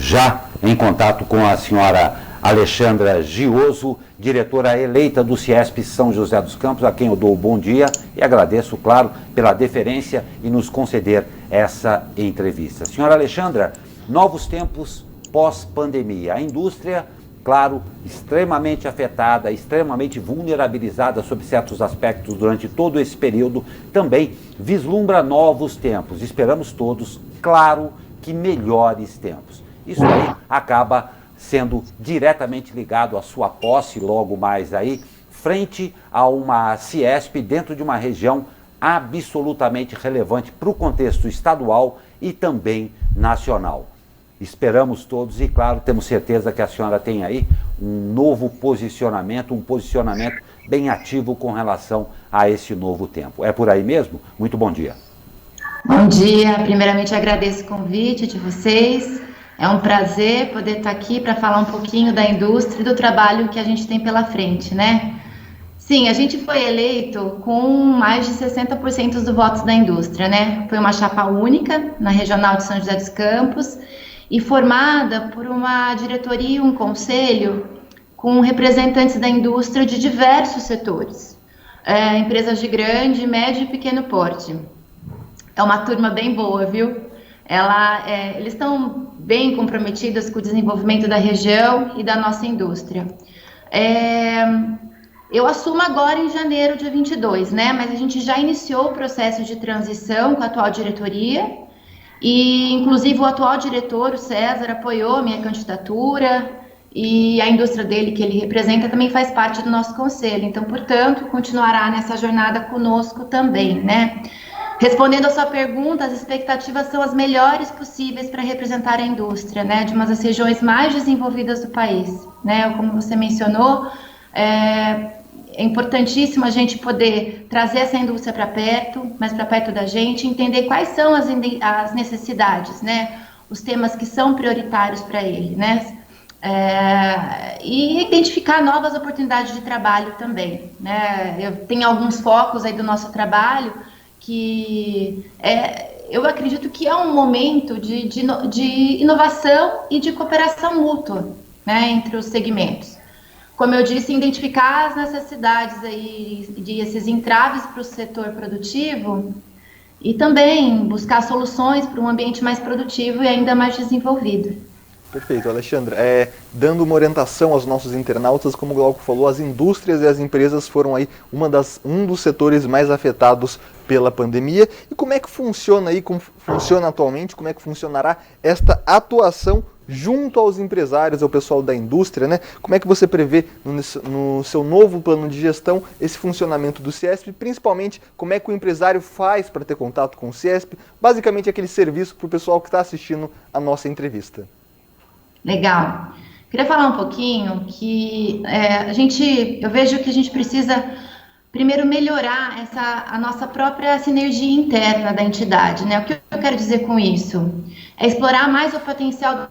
já em contato com a senhora Alexandra Gioso, diretora eleita do CIESP São José dos Campos, a quem eu dou o bom dia e agradeço, claro, pela deferência e nos conceder essa entrevista. Senhora Alexandra, novos tempos pós-pandemia. A indústria, claro, extremamente afetada, extremamente vulnerabilizada sob certos aspectos durante todo esse período, também vislumbra novos tempos. Esperamos todos, claro, que melhores tempos. Isso aí acaba sendo diretamente ligado à sua posse logo mais aí, frente a uma CIESP dentro de uma região absolutamente relevante para o contexto estadual e também nacional. Esperamos todos e, claro, temos certeza que a senhora tem aí um novo posicionamento, um posicionamento bem ativo com relação a esse novo tempo. É por aí mesmo? Muito bom dia. Bom dia. Primeiramente, agradeço o convite de vocês. É um prazer poder estar aqui para falar um pouquinho da indústria e do trabalho que a gente tem pela frente, né? Sim, a gente foi eleito com mais de 60% dos votos da indústria, né? Foi uma chapa única na Regional de São José dos Campos e formada por uma diretoria e um conselho com representantes da indústria de diversos setores, empresas de grande, médio e pequeno porte. É uma turma bem boa, viu? Eles estão bem comprometidos com o desenvolvimento da região e da nossa indústria. Eu assumo agora em janeiro, dia 22, né? Mas a gente já iniciou o processo de transição com a atual diretoria e, inclusive, o atual diretor, o César, apoiou a minha candidatura e a indústria dele, que ele representa, também faz parte do nosso conselho. Então, portanto, continuará nessa jornada conosco também, né? Respondendo a sua pergunta, as expectativas são as melhores possíveis para representar a indústria, né, de uma das regiões mais desenvolvidas do país, né, como você mencionou, é importantíssimo a gente poder trazer essa indústria para perto, mais para perto da gente, entender quais são as necessidades, né, os temas que são prioritários para ele, né, e identificar novas oportunidades de trabalho também, né. Eu tenho alguns focos aí do nosso trabalho que eu acredito que é um momento de inovação e de cooperação mútua, né, entre os segmentos. Como eu disse, identificar as necessidades aí, de esses entraves para o setor produtivo e também buscar soluções para um ambiente mais produtivo e ainda mais desenvolvido. Perfeito, Alexandra. Dando uma orientação aos nossos internautas, como o Glauco falou, as indústrias e as empresas foram aí um dos setores mais afetados pela pandemia. E como é que funciona aí, como funciona atualmente, como é que funcionará esta atuação junto aos empresários, ao pessoal da indústria, né? Como é que você prevê no seu novo plano de gestão esse funcionamento do CIESP, principalmente como é que o empresário faz para ter contato com o CIESP, basicamente aquele serviço para o pessoal que está assistindo a nossa entrevista. Legal. Queria falar um pouquinho que eu vejo que a gente precisa primeiro melhorar a nossa própria sinergia interna da entidade, né? O que eu quero dizer com isso? É explorar mais o potencial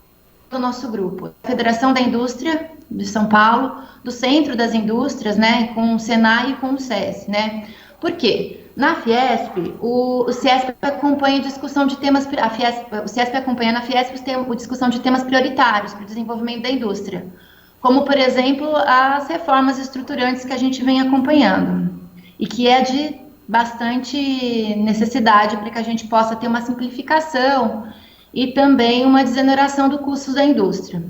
do nosso grupo. A Federação da Indústria de São Paulo, do Centro das Indústrias, né? Com o Senai e com o SES, né? Por quê? Na Fiesp, o CIESP acompanha a discussão de temas, o CIESP acompanha na Fiesp a discussão de temas prioritários para o desenvolvimento da indústria, como, por exemplo, as reformas estruturantes que a gente vem acompanhando, e que é de bastante necessidade para que a gente possa ter uma simplificação e também uma desoneração do custo da indústria.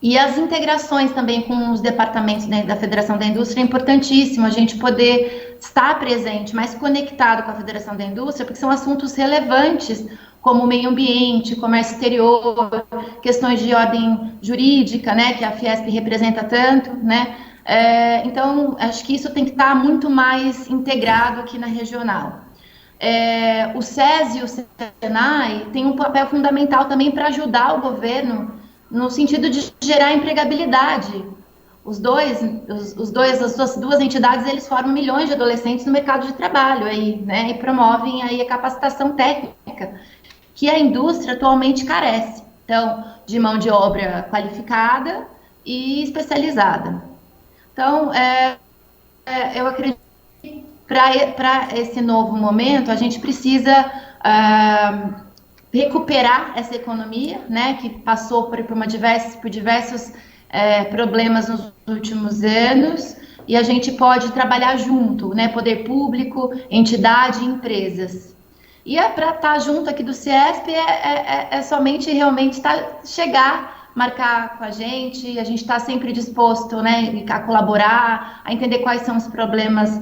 E as integrações também com os departamentos da Federação da Indústria é importantíssimo a gente poder estar presente, mais conectado com a Federação da Indústria, porque são assuntos relevantes como meio ambiente, comércio exterior, questões de ordem jurídica, né, que a Fiesp representa tanto, né. Então, acho que isso tem que estar muito mais integrado aqui na regional. O SES e o Senai têm um papel fundamental também para ajudar o governo no sentido de gerar empregabilidade. As duas entidades, eles formam milhões de adolescentes no mercado de trabalho aí, né, e promovem aí a capacitação técnica que a indústria atualmente carece. Então, de mão de obra qualificada e especializada. Então, eu acredito que para esse novo momento, a gente precisa recuperar essa economia, né, que passou por diversos problemas nos últimos anos, e a gente pode trabalhar junto, né, poder público, entidade e empresas. E para estar junto aqui do CIESP é somente realmente chegar, marcar com a gente está sempre disposto, né, a colaborar, a entender quais são os problemas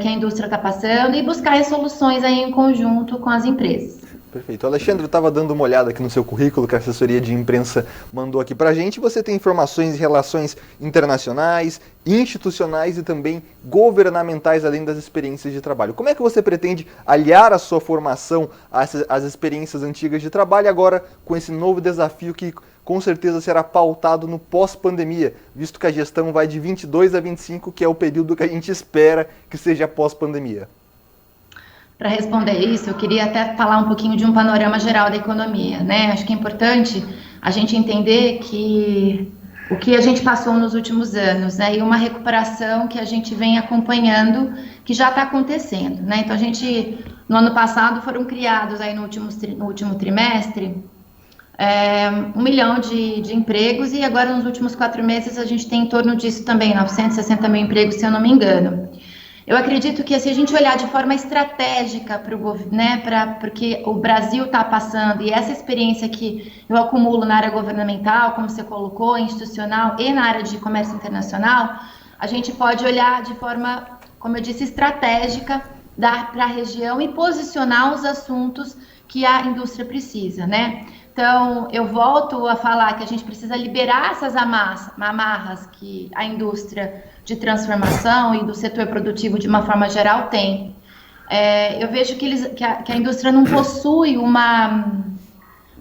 que a indústria está passando e buscar soluções aí em conjunto com as empresas. Perfeito. Alexandre, eu estava dando uma olhada aqui no seu currículo que a assessoria de imprensa mandou aqui para a gente. Você tem informações em relações internacionais, institucionais e também governamentais, além das experiências de trabalho. Como é que você pretende aliar a sua formação às experiências antigas de trabalho agora com esse novo desafio que com certeza será pautado no pós-pandemia, visto que a gestão vai de 22 a 25, que é o período que a gente espera que seja pós-pandemia? Para responder isso, eu queria até falar um pouquinho de um panorama geral da economia, né? Acho que é importante a gente entender que o que a gente passou nos últimos anos, né? E uma recuperação que a gente vem acompanhando, que já está acontecendo, né? Então, no ano passado, foram criados aí no último trimestre 1 milhão de empregos, e agora nos últimos 4 meses a gente tem em torno disso também, 960 mil empregos, se eu não me engano. Eu acredito que se a gente olhar de forma estratégica para o governo, né, porque o Brasil está passando, e essa experiência que eu acumulo na área governamental, como você colocou, institucional e na área de comércio internacional, a gente pode olhar de forma, como eu disse, estratégica para a região e posicionar os assuntos que a indústria precisa, né? Então, eu volto a falar que a gente precisa liberar essas amarras que a indústria de transformação e do setor produtivo, de uma forma geral, tem. Eu vejo que a indústria não possui uma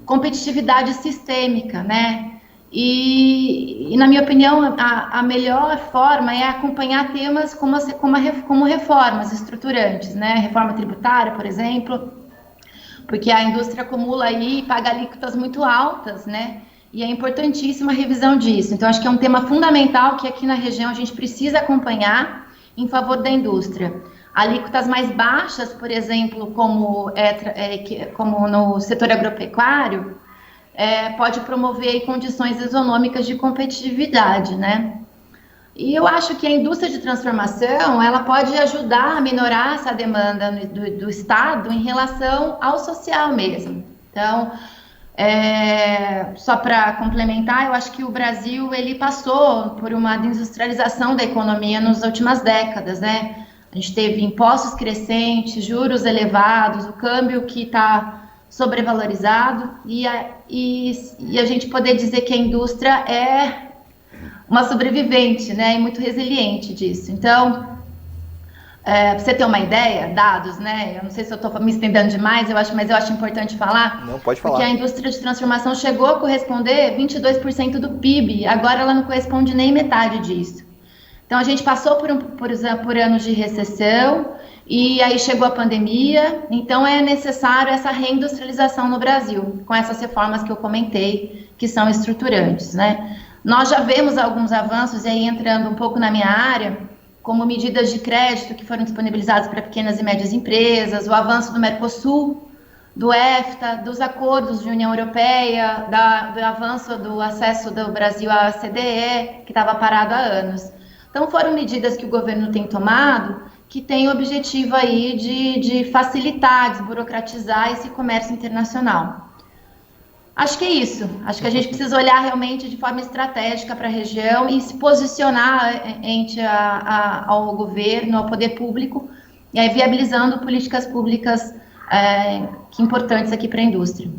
competitividade sistêmica, né? E na minha opinião, a melhor forma é acompanhar temas como reformas estruturantes, né? Reforma tributária, por exemplo, porque a indústria acumula aí e paga alíquotas muito altas, né? E é importantíssima a revisão disso. Então, acho que é um tema fundamental que aqui na região a gente precisa acompanhar em favor da indústria. Alíquotas mais baixas, por exemplo, como no setor agropecuário, pode promover aí condições isonômicas de competitividade, né? E eu acho que a indústria de transformação, ela pode ajudar a minorar essa demanda do Estado em relação ao social mesmo. Então, só para complementar, eu acho que o Brasil ele passou por uma desindustrialização da economia nas últimas décadas, né? A gente teve impostos crescentes, juros elevados, o câmbio que está sobrevalorizado, e a gente poder dizer que a indústria é uma sobrevivente, né, e muito resiliente disso. Então, pra você ter uma ideia, dados, né, eu não sei se eu estou me estendendo demais, mas eu acho importante falar. Não, pode falar. Porque a indústria de transformação chegou a corresponder 22% do PIB, agora ela não corresponde nem metade disso. Então, a gente passou por anos de recessão, e aí chegou a pandemia, então é necessário essa reindustrialização no Brasil, com essas reformas que eu comentei, que são estruturantes, né. Nós já vemos alguns avanços, e aí entrando um pouco na minha área, como medidas de crédito que foram disponibilizadas para pequenas e médias empresas, o avanço do Mercosul, do EFTA, dos acordos de União Europeia, do avanço do acesso do Brasil à CDE, que estava parado há anos. Então, foram medidas que o governo tem tomado, que tem o objetivo aí de facilitar, desburocratizar esse comércio internacional. Acho que é isso. Acho que a gente precisa olhar realmente de forma estratégica para a região e se posicionar ao governo, ao poder público, e aí viabilizando políticas públicas importantes aqui para a indústria.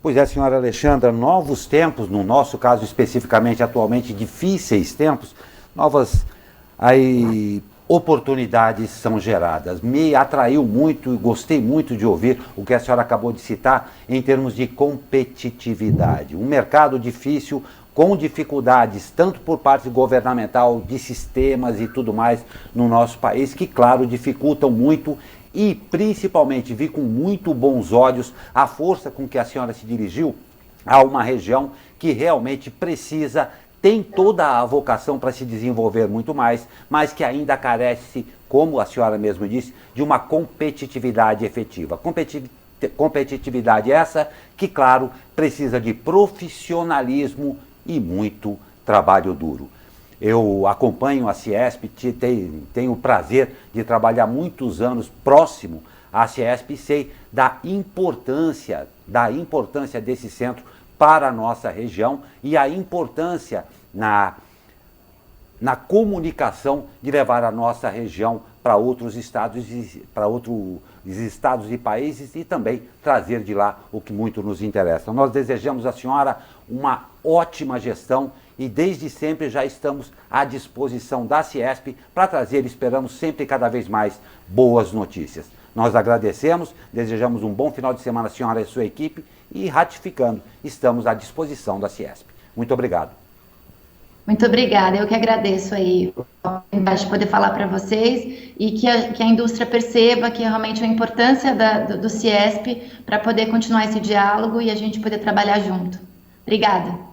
Pois é, senhora Alexandra, novos tempos, no nosso caso especificamente, atualmente difíceis tempos, novas oportunidades são geradas. Me atraiu muito e gostei muito de ouvir o que a senhora acabou de citar em termos de competitividade. Um mercado difícil, com dificuldades, tanto por parte governamental, de sistemas e tudo mais no nosso país, que, claro, dificultam muito e, principalmente, vi com muito bons olhos a força com que a senhora se dirigiu a uma região que realmente precisa, tem toda a vocação para se desenvolver muito mais, mas que ainda carece, como a senhora mesmo disse, de uma competitividade efetiva. competitividade essa que, claro, precisa de profissionalismo e muito trabalho duro. Eu acompanho a Ciesp, tenho o prazer de trabalhar muitos anos próximo à Ciesp e sei da importância desse centro para a nossa região e a importância na comunicação de levar a nossa região para outros estados e países e também trazer de lá o que muito nos interessa. Nós desejamos à senhora uma ótima gestão e desde sempre já estamos à disposição da Ciesp para trazer, esperamos sempre cada vez mais boas notícias. Nós agradecemos, desejamos um bom final de semana à senhora e à sua equipe e ratificando, estamos à disposição da Ciesp. Muito obrigado. Muito obrigada, eu que agradeço aí a oportunidade de poder falar para vocês e que a indústria perceba que realmente a importância do Ciesp para poder continuar esse diálogo e a gente poder trabalhar junto. Obrigada.